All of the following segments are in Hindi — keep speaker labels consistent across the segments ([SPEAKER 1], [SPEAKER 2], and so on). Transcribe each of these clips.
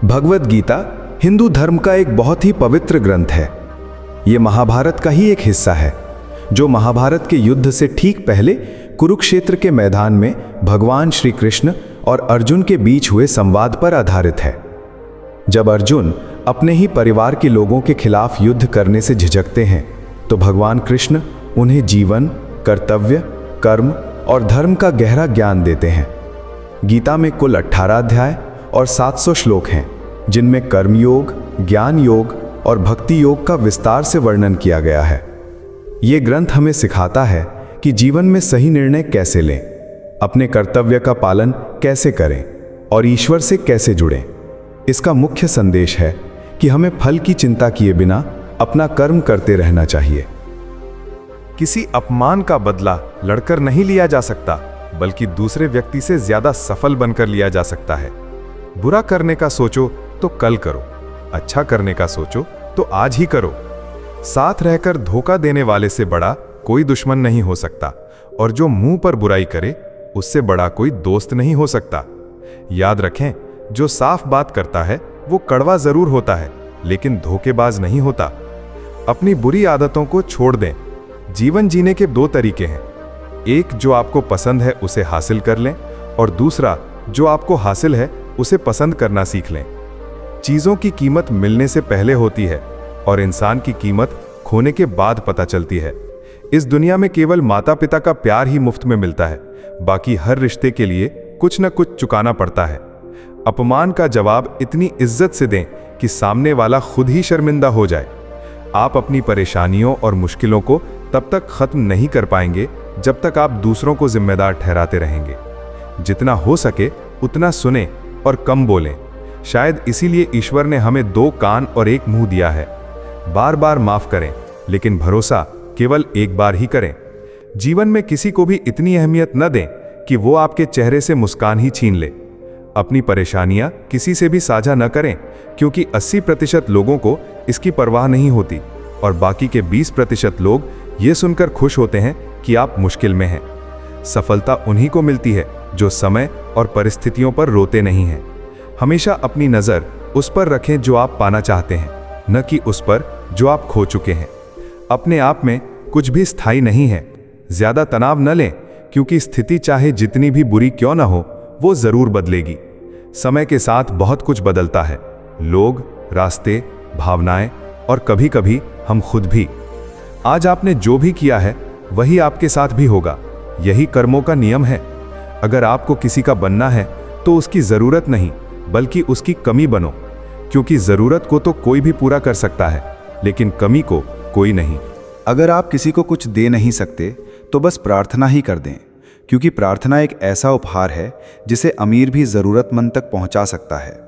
[SPEAKER 1] भगवद गीता हिंदू धर्म का एक बहुत ही पवित्र ग्रंथ है। ये महाभारत का ही एक हिस्सा है, जो महाभारत के युद्ध से ठीक पहले कुरुक्षेत्र के मैदान में भगवान श्री कृष्ण और अर्जुन के बीच हुए संवाद पर आधारित है। जब अर्जुन अपने ही परिवार के लोगों के खिलाफ युद्ध करने से झिझकते हैं, तो भगवान कृष्ण उन्हें जीवन, कर्तव्य, कर्म और धर्म का गहरा ज्ञान देते हैं। गीता में कुल 18 अध्याय और 700 श्लोक हैं, जिनमें कर्मयोग, ज्ञान योग और भक्ति योग का विस्तार से वर्णन किया गया है। ये ग्रंथ हमें सिखाता है कि जीवन में सही निर्णय कैसे लें, अपने कर्तव्य का पालन कैसे करें और ईश्वर से कैसे जुड़ें। इसका मुख्य संदेश है कि हमें फल की चिंता किए बिना अपना कर्म करते रहना चाहिए।
[SPEAKER 2] किसी अपमान का बदला लड़कर नहीं लिया जा सकता, बल्कि दूसरे व्यक्ति से ज्यादा सफल बनकर लिया जा सकता है। बुरा करने का सोचो तो कल करो, अच्छा करने का सोचो तो आज ही करो। साथ रहकर धोखा देने वाले से बड़ा कोई दुश्मन नहीं हो सकता, और जो मुंह पर बुराई करे उससे बड़ा कोई दोस्त नहीं हो सकता। याद रखें, जो साफ बात करता है वो कड़वा जरूर होता है, लेकिन धोखेबाज नहीं होता। अपनी बुरी आदतों को छोड़ दें। जीवन जीने के 2 तरीके हैं, एक जो आपको पसंद है उसे हासिल कर लें, और दूसरा जो आपको हासिल है उसे पसंद करना सीख लें। चीज़ों की कीमत मिलने से पहले होती है, और इंसान की कीमत खोने के बाद पता चलती है। इस दुनिया में केवल माता पिता का प्यार ही मुफ्त में मिलता है, बाकी हर रिश्ते के लिए कुछ न कुछ चुकाना पड़ता है। अपमान का जवाब इतनी इज्जत से दें कि सामने वाला खुद ही शर्मिंदा हो जाए। आप अपनी परेशानियों और मुश्किलों को तब तक खत्म नहीं कर पाएंगे जब तक आप दूसरों को जिम्मेदार ठहराते रहेंगे। जितना हो सके उतना सुने और कम बोलें। शायद इसीलिए ईश्वर ने हमें 2 कान और 1 मुंह दिया है। बार बार माफ करें, लेकिन भरोसा केवल एक बार ही करें। जीवन में किसी को भी इतनी अहमियत न दें कि वो आपके चेहरे से मुस्कान ही छीन ले। अपनी परेशानियां किसी से भी साझा न करें, क्योंकि 80% लोगों को इसकी परवाह नहीं होती, और बाकी के 20% लोग ये सुनकर खुश होते हैं कि आप मुश्किल में हैं। सफलता उन्हीं को मिलती है जो समय और परिस्थितियों पर रोते नहीं हैं। हमेशा अपनी नज़र उस पर रखें जो आप पाना चाहते हैं, न कि उस पर जो आप खो चुके हैं। अपने आप में कुछ भी स्थायी नहीं है। ज़्यादा तनाव न लें, क्योंकि स्थिति चाहे जितनी भी बुरी क्यों न हो, वो ज़रूर बदलेगी। समय के साथ बहुत कुछ बदलता है, लोग, रास्ते, भावनाएं और कभी कभी हम खुद भी। आज आपने जो भी किया है वही आपके साथ भी होगा। यही कर्मों का नियम है। अगर आपको किसी का बनना है तो उसकी ज़रूरत नहीं, बल्कि उसकी कमी बनो, क्योंकि ज़रूरत को तो कोई भी पूरा कर सकता है, लेकिन कमी को कोई नहीं।
[SPEAKER 3] अगर आप किसी को कुछ दे नहीं सकते तो बस प्रार्थना ही कर दें, क्योंकि प्रार्थना एक ऐसा उपहार है जिसे अमीर भी ज़रूरतमंद तक पहुंचा सकता है।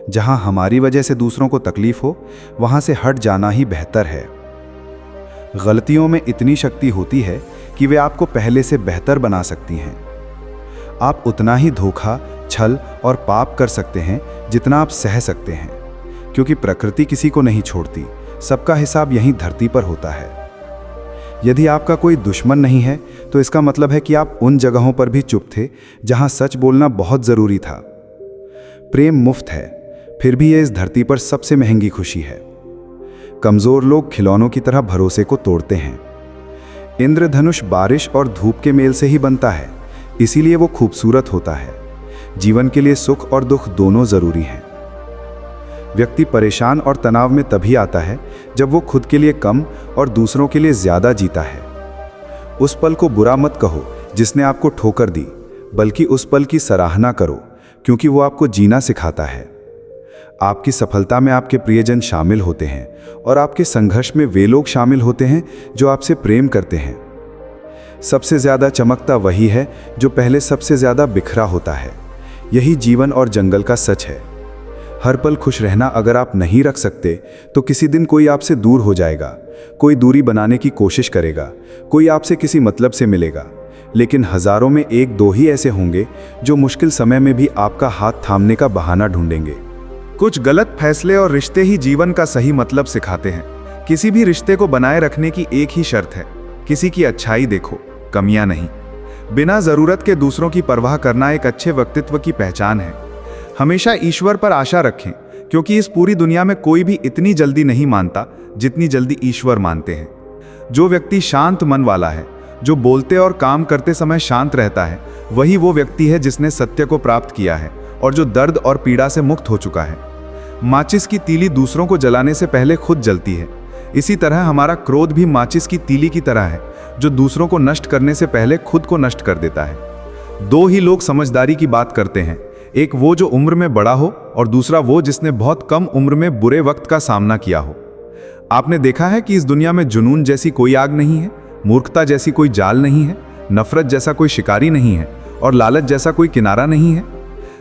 [SPEAKER 3] जहां हमारी वजह से दूसरों को तकलीफ हो, वहां से हट जाना ही बेहतर है। गलतियों में इतनी शक्ति होती है कि वे आपको पहले से बेहतर बना सकती हैं। आप उतना ही धोखा, छल और पाप कर सकते हैं जितना आप सह सकते हैं, क्योंकि प्रकृति किसी को नहीं छोड़ती। सबका हिसाब यहीं धरती पर होता है। यदि आपका कोई दुश्मन नहीं है, तो इसका मतलब है कि आप उन जगहों पर भी चुप थे जहां सच बोलना बहुत ज़रूरी था। प्रेम मुफ्त है, फिर भी यह इस धरती पर सबसे महंगी खुशी है। कमज़ोर लोग खिलौनों की तरह भरोसे को तोड़ते हैं। इंद्रधनुष बारिश और धूप के मेल से ही बनता है, इसीलिए वो खूबसूरत होता है। जीवन के लिए सुख और दुख दोनों ज़रूरी हैं। व्यक्ति परेशान और तनाव में तभी आता है जब वो खुद के लिए कम और दूसरों के लिए ज़्यादा जीता है। उस पल को बुरा मत कहो जिसने आपको ठोकर दी, बल्कि उस पल की सराहना करो, क्योंकि वो आपको जीना सिखाता है। आपकी सफलता में आपके प्रियजन शामिल होते हैं, और आपके संघर्ष में वे लोग शामिल होते हैं जो आपसे प्रेम करते हैं। सबसे ज़्यादा चमकता वही है जो पहले सबसे ज़्यादा बिखरा होता है। यही जीवन और जंगल का सच है। हर पल खुश रहना अगर आप नहीं रख सकते, तो किसी दिन कोई आपसे दूर हो जाएगा, कोई दूरी बनाने की कोशिश करेगा, कोई आपसे किसी मतलब से मिलेगा, लेकिन हज़ारों में 1-2 ही ऐसे होंगे जो मुश्किल समय में भी आपका हाथ थामने का बहाना ढूंढेंगे।
[SPEAKER 2] कुछ गलत फैसले और रिश्ते ही जीवन का सही मतलब सिखाते हैं। किसी भी रिश्ते को बनाए रखने की एक ही शर्त है, किसी की अच्छाई देखो, कमियां नहीं। बिना ज़रूरत के दूसरों की परवाह करना एक अच्छे व्यक्तित्व की पहचान है।
[SPEAKER 3] हमेशा ईश्वर पर आशा रखें, क्योंकि इस पूरी दुनिया में कोई भी इतनी जल्दी नहीं मानता जितनी जल्दी ईश्वर मानते हैं। जो व्यक्ति शांत मन वाला है, जो बोलते और काम करते समय शांत रहता है, वही वो व्यक्ति है जिसने सत्य को प्राप्त किया है और जो दर्द और पीड़ा से मुक्त हो चुका है। माचिस की तीली दूसरों को जलाने से पहले खुद जलती है। इसी तरह हमारा क्रोध भी माचिस की तीली की तरह है, जो दूसरों को नष्ट करने से पहले खुद को नष्ट कर देता है। दो ही लोग समझदारी की बात करते हैं, एक वो जो उम्र में बड़ा हो और दूसरा वो जिसने बहुत कम उम्र में बुरे वक्त का सामना किया हो। आपने देखा है कि इस दुनिया में जुनून जैसी कोई आग नहीं है, मूर्खता जैसी कोई जाल नहीं है, नफरत जैसा कोई शिकारी नहीं है और लालच जैसा कोई किनारा नहीं है।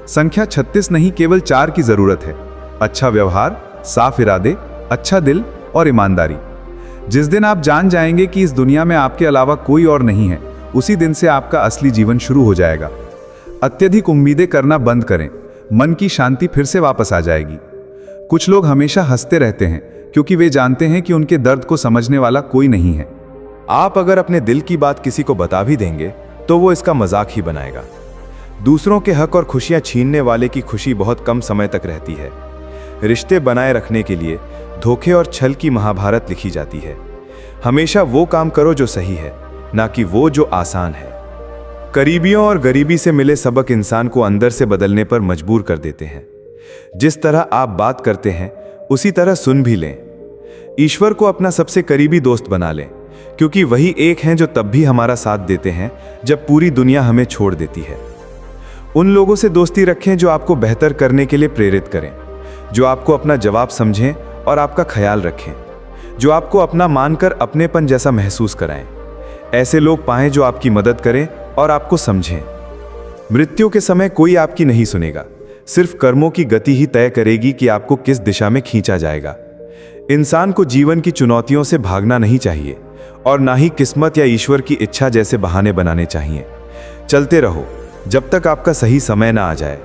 [SPEAKER 3] संख्या 36 नहीं, केवल 4 की जरूरत है: अच्छा व्यवहार, साफ इरादे, अच्छा दिल और ईमानदारी। जिस दिन आप जान जाएंगे कि इस दुनिया में आपके अलावा कोई और नहीं है, उसी दिन से आपका असली जीवन शुरू हो जाएगा। अत्यधिक उम्मीदें करना बंद करें, मन की शांति फिर से वापस आ जाएगी। कुछ लोग हमेशा हंसते रहते हैं क्योंकि वे जानते हैं कि उनके दर्द को समझने वाला कोई नहीं है।
[SPEAKER 2] आप अगर अपने दिल की बात किसी को बता भी देंगे तो वो इसका मजाक ही बनाएगा। दूसरों के हक और खुशियां छीनने वाले की खुशी बहुत कम समय तक रहती है। रिश्ते बनाए रखने के लिए धोखे और छल की महाभारत लिखी जाती है। हमेशा वो काम करो जो सही है, ना कि वो जो आसान है। करीबियों और गरीबी से मिले सबक इंसान को अंदर से बदलने पर मजबूर कर देते हैं। जिस तरह आप बात करते हैं उसी तरह सुन भी लें। ईश्वर को अपना सबसे करीबी दोस्त बना लें, क्योंकि वही एक हैं जो तब भी हमारा साथ देते हैं जब पूरी दुनिया हमें छोड़ देती है। उन लोगों से दोस्ती रखें जो आपको बेहतर करने के लिए प्रेरित करें, जो आपको अपना जवाब समझें और आपका ख्याल रखें, जो आपको अपना मानकर अपनेपन जैसा महसूस कराएं। ऐसे लोग पाएं जो आपकी मदद करें और आपको समझें। मृत्यु के समय कोई आपकी नहीं सुनेगा, सिर्फ कर्मों की गति ही तय करेगी कि आपको किस दिशा में खींचा जाएगा। इंसान को जीवन की चुनौतियों से भागना नहीं चाहिए और ना ही किस्मत या ईश्वर की इच्छा जैसे बहाने बनाने चाहिए। चलते रहो जब तक आपका सही समय ना आ जाए।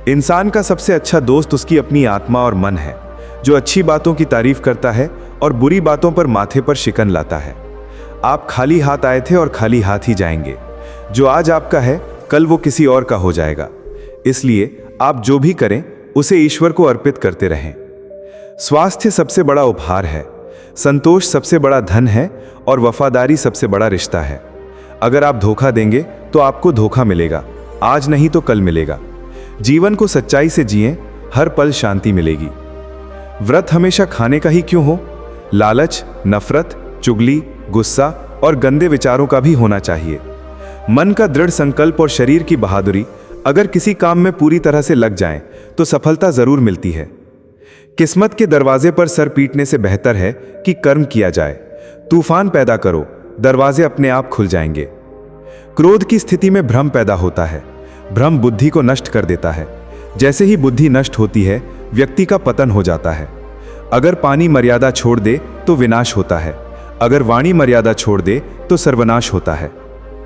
[SPEAKER 2] इंसान का सबसे अच्छा दोस्त उसकी अपनी आत्मा और मन है, जो अच्छी बातों की तारीफ करता है और बुरी बातों पर माथे पर शिकन लाता है। आप खाली हाथ आए थे और खाली हाथ ही जाएंगे। जो आज आपका है कल वो किसी और का हो जाएगा। इसलिए आप जो भी करें उसे ईश्वर को अर्पित करते रहें। स्वास्थ्य सबसे बड़ा उपहार है, संतोष सबसे बड़ा धन है और वफादारी सबसे बड़ा रिश्ता है। अगर आप धोखा देंगे तो आपको धोखा मिलेगा, आज नहीं तो कल मिलेगा। जीवन को सच्चाई से जिएं, हर पल शांति मिलेगी। व्रत हमेशा खाने का ही क्यों हो? लालच, नफरत, चुगली, गुस्सा और गंदे विचारों का भी होना चाहिए। मन का दृढ़ संकल्प और शरीर की बहादुरी अगर किसी काम में पूरी तरह से लग जाएं, तो सफलता जरूर मिलती है। किस्मत के दरवाजे पर सर पीटने से बेहतर है कि कर्म किया जाए। तूफान पैदा करो, दरवाजे अपने आप खुल जाएंगे। क्रोध की स्थिति में भ्रम पैदा होता है। भ्रम बुद्धि को नष्ट कर देता है। जैसे ही बुद्धि नष्ट होती है, व्यक्ति का पतन हो जाता है। अगर पानी मर्यादा छोड़ दे तो विनाश होता है, अगर वाणी मर्यादा छोड़ दे तो सर्वनाश होता है।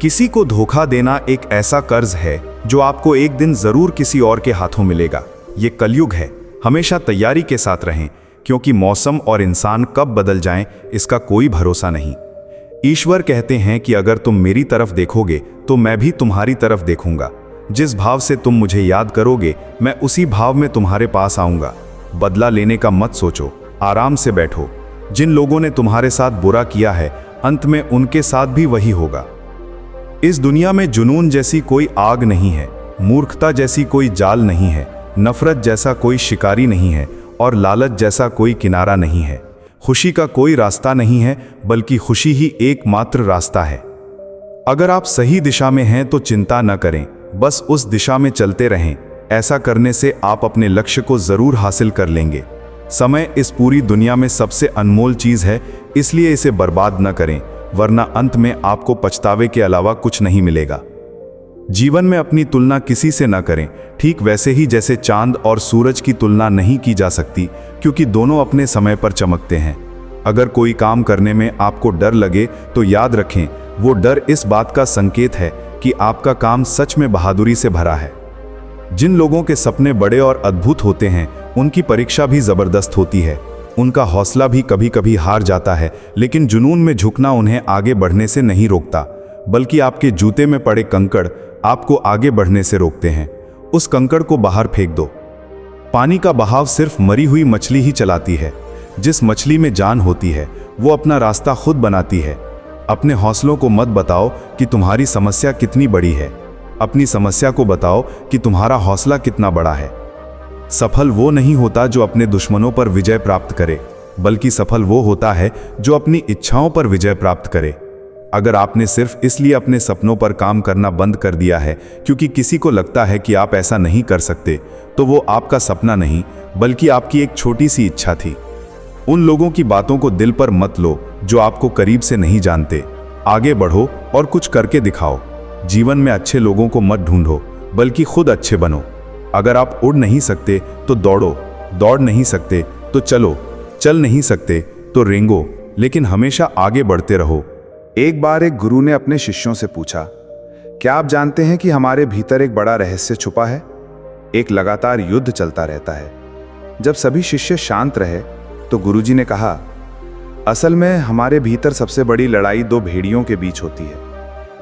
[SPEAKER 1] किसी को धोखा देना एक ऐसा कर्ज है जो आपको एक दिन जरूर किसी और के हाथों मिलेगा। ये कलयुग है, हमेशा तैयारी के साथ रहें, क्योंकि मौसम और इंसान कब बदल जाएं इसका कोई भरोसा नहीं। ईश्वर कहते हैं कि अगर तुम मेरी तरफ देखोगे तो मैं भी तुम्हारी तरफ देखूंगा। जिस भाव से तुम मुझे याद करोगे मैं उसी भाव में तुम्हारे पास आऊंगा। बदला लेने का मत सोचो, आराम से बैठो। जिन लोगों ने तुम्हारे साथ बुरा किया है, अंत में उनके साथ भी वही होगा। इस दुनिया में जुनून जैसी कोई आग नहीं है, मूर्खता जैसी कोई जाल नहीं है, नफरत जैसा कोई शिकारी नहीं है और लालच जैसा कोई किनारा नहीं है। खुशी का कोई रास्ता नहीं है, बल्कि खुशी ही एकमात्र रास्ता है। अगर आप सही दिशा में हैं तो चिंता न करें, बस उस दिशा में चलते रहें। ऐसा करने से आप अपने लक्ष्य को जरूर हासिल कर लेंगे। समय इस पूरी दुनिया में सबसे अनमोल चीज है, इसलिए इसे बर्बाद न करें, वरना अंत में आपको पछतावे के अलावा कुछ नहीं मिलेगा। जीवन में अपनी तुलना किसी से न करें, ठीक वैसे ही जैसे चांद और सूरज की तुलना नहीं की जा सकती, क्योंकि दोनों अपने समय पर चमकते हैं। अगर कोई काम करने में आपको डर लगे तो याद रखें, वो डर इस बात का संकेत है कि आपका काम सच में बहादुरी से भरा है। जिन लोगों के सपने बड़े और अद्भुत होते हैं, उनकी परीक्षा भी जबरदस्त होती है। उनका हौसला भी कभी कभी हार जाता है, लेकिन जुनून में झुकना उन्हें आगे बढ़ने से नहीं रोकता, बल्कि आपके जूते में पड़े कंकड़ आपको आगे बढ़ने से रोकते हैं। उस कंकड़ को बाहर फेंक दो। पानी का बहाव सिर्फ मरी हुई मछली ही चलाती है। जिस मछली में जान होती है वो अपना रास्ता खुद बनाती है। अपने हौसलों को मत बताओ कि तुम्हारी समस्या कितनी बड़ी है, अपनी समस्या को बताओ कि तुम्हारा हौसला कितना बड़ा है। सफल वो नहीं होता जो अपने दुश्मनों पर विजय प्राप्त करे, बल्कि सफल वो होता है जो अपनी इच्छाओं पर विजय प्राप्त करे। अगर आपने सिर्फ इसलिए अपने सपनों पर काम करना बंद कर दिया है क्योंकि किसी को लगता है कि आप ऐसा नहीं कर सकते, तो वो आपका सपना नहीं बल्कि आपकी एक छोटी सी इच्छा थी। उन लोगों की बातों को दिल पर मत लो जो आपको करीब से नहीं जानते। आगे बढ़ो और कुछ करके दिखाओ। जीवन में अच्छे लोगों को मत ढूंढो, बल्कि खुद अच्छे बनो। अगर आप उड़ नहीं सकते तो दौड़ो, दौड़ नहीं सकते तो चलो, चल नहीं सकते तो रेंगो, लेकिन हमेशा आगे बढ़ते रहो।
[SPEAKER 3] एक बार एक गुरु ने अपने शिष्यों से पूछा, क्या आप जानते हैं कि हमारे भीतर एक बड़ा रहस्य छुपा है? एक लगातार युद्ध चलता रहता है। जब सभी शिष्य शांत रहे तो गुरुजी ने कहा, असल में हमारे भीतर सबसे बड़ी लड़ाई दो भेड़ियों के बीच होती है।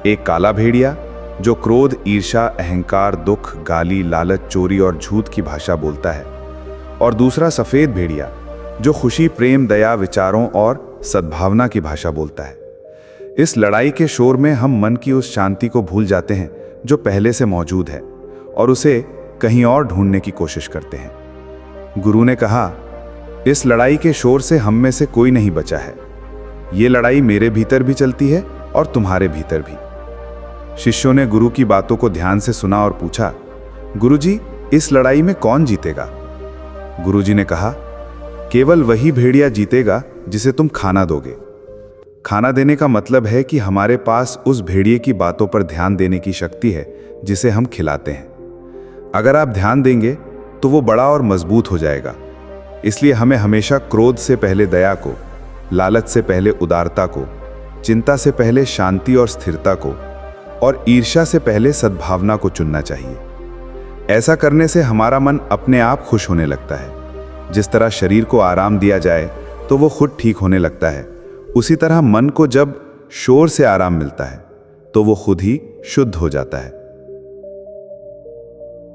[SPEAKER 3] एक काला भेड़िया जो क्रोध, ईर्ष्या, अहंकार, दुख, गाली, लालच, चोरी और झूठ की भाषा बोलता है, और दूसरा सफेद भेड़िया जो खुशी, प्रेम, दया, विचारों और सद्भावना की भाषा बोलता है। इस लड़ाई के शोर में हम मन की उस शांति को भूल जाते हैं जो पहले से मौजूद है और उसे कहीं और ढूंढने की कोशिश करते हैं। गुरु ने कहा, इस लड़ाई के शोर से हम में से कोई नहीं बचा है। ये लड़ाई मेरे भीतर भी चलती है और तुम्हारे भीतर भी। शिष्यों ने गुरु की बातों को ध्यान से सुना और पूछा, गुरुजी, इस लड़ाई में कौन जीतेगा? गुरुजी ने कहा, केवल वही भेड़िया जीतेगा जिसे तुम खाना दोगे। खाना देने का मतलब है कि हमारे पास उस भेड़िए की बातों पर ध्यान देने की शक्ति है जिसे हम खिलाते हैं। अगर आप ध्यान देंगे तो वो बड़ा और मजबूत हो जाएगा। इसलिए हमें हमेशा क्रोध से पहले दया को, लालच से पहले उदारता को, चिंता से पहले शांति और स्थिरता को, और ईर्ष्या से पहले सद्भावना को चुनना चाहिए। ऐसा करने से हमारा मन अपने आप खुश होने लगता है। जिस तरह शरीर को आराम दिया जाए तो वो खुद ठीक होने लगता है, उसी तरह मन को जब शोर से आराम मिलता है तो वो खुद ही शुद्ध हो जाता है।